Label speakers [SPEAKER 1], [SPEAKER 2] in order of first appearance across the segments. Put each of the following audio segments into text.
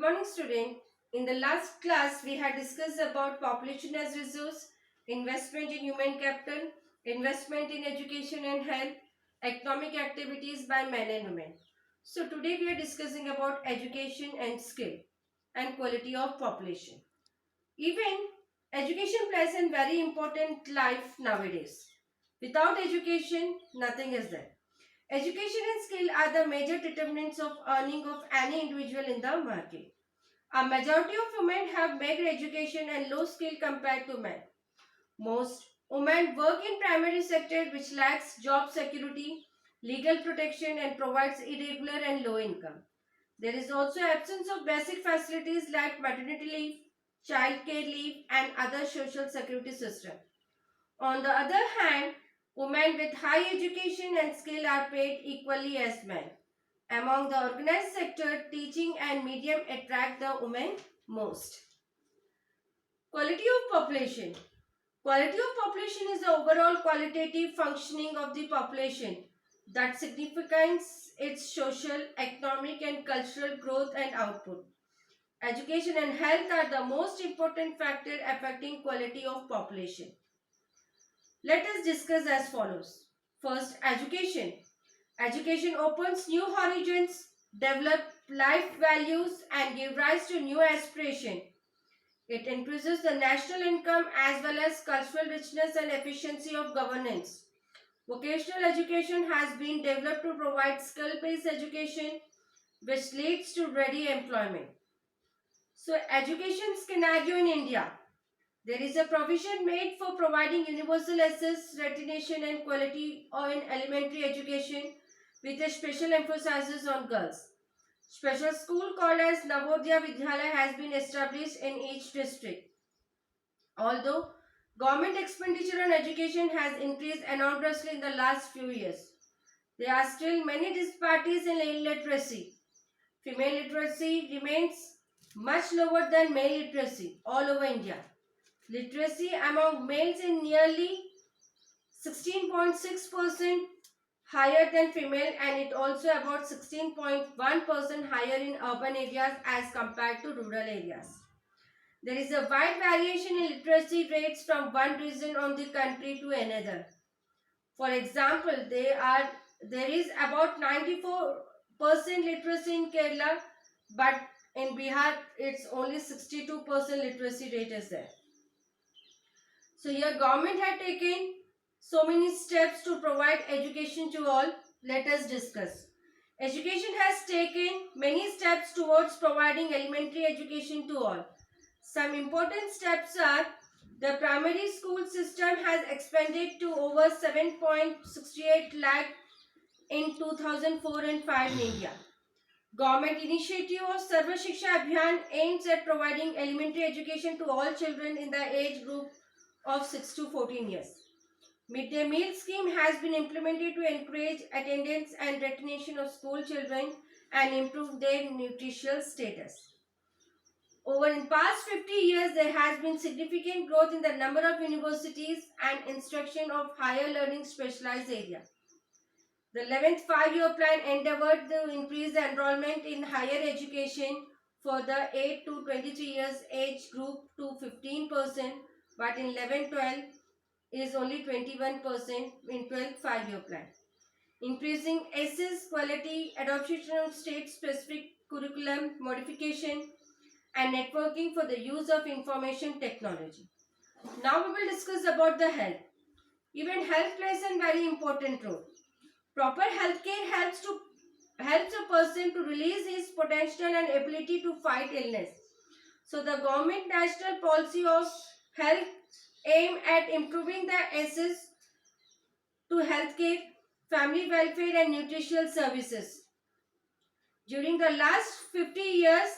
[SPEAKER 1] morning, student. In the last class, we had discussed about population as resource, investment in human capital, investment in education and health, economic activities by men and women. So today we are discussing about education and skill and quality of population. Even education plays a very important life nowadays. Without education, nothing is there. Education and skill are the major determinants of earning of any individual in the market. A majority of women have meager education and low skill compared to men. Most women work in primary sector which lacks job security, legal protection and provides irregular and low income. There is also absence of basic facilities like maternity leave, child care leave and other social security system. On the other hand, women with high education and skill are paid equally as men. Among the organized sector, teaching and medium attract the women most. Quality of population. Quality of population is the overall qualitative functioning of the population that signifies its social, economic and cultural growth and output. Education and health are the most important factor affecting quality of population. Let us discuss as follows. First, education. Education opens new horizons, develop life values and give rise to new aspiration. It increases the national income as well as cultural richness and efficiency of governance. Vocational education has been developed to provide skill-based education which leads to ready employment. So, education scenario in India. There is a provision made for providing universal access, recognition and quality in elementary education with a special emphasis on girls. Special school called as Navodaya Vidyalaya has been established in each district. Although government expenditure on education has increased enormously in the last few years, there are still many disparities in illiteracy. Female literacy remains much lower than male literacy all over India. Literacy among males is nearly 16.6% higher than female and it also about 16.1% higher in urban areas as compared to rural areas. There is a wide variation in literacy rates from one region of the country to another. For example, there is about 94% literacy in Kerala, but in Bihar it's only 62% literacy rate is there. So here government had taken so many steps to provide education to all. Let us discuss. Education has taken many steps towards providing elementary education to all. Some important steps are the primary school system has expanded to over 7.68 lakh in 2004 and 5 in India. Government initiative of Sarva Shiksha Abhiyan aims at providing elementary education to all children in the age group of 6 to 14 years. Midday meal scheme has been implemented to encourage attendance and recognition of school children and improve their nutritional status. Over in past 50 years, there has been significant growth in the number of universities and instruction of higher learning specialized area. The 11th five-year plan endeavored to increase the enrollment in higher education for the 8 to 23 years age group to 15%, but in 11-12 is only 21% in 12th five-year plan. Increasing ACES quality, adoption of state-specific curriculum modification, and networking for the use of information technology. Now we will discuss about the health. Even health plays a very important role. Proper healthcare helps a person to release his potential and ability to fight illness. So the government national policy of health aim at improving the access to healthcare, family welfare and nutritional services. During the last 50 years,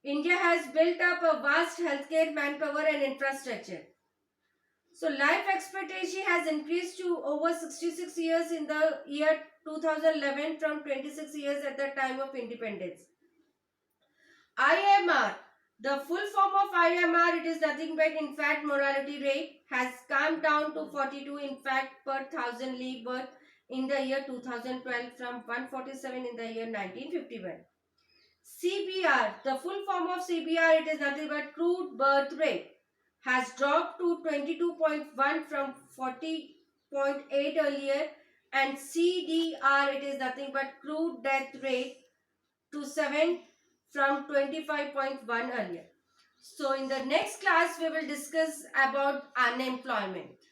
[SPEAKER 1] India has built up a vast healthcare manpower and infrastructure. So life expectancy has increased to over 66 years in the year 2011 from 26 years at the time of independence. IMR, the full form of IMR, it is nothing but infant mortality rate, has come down to 42 infant per 1000 live birth in the year 2012 from 147 in the year 1951. CBR, the full form of CBR, it is nothing but crude birth rate, has dropped to 22.1 from 40.8 earlier, and CDR, it is nothing but crude death rate, to 7 from 25.1 earlier. So in the next class we will discuss about unemployment.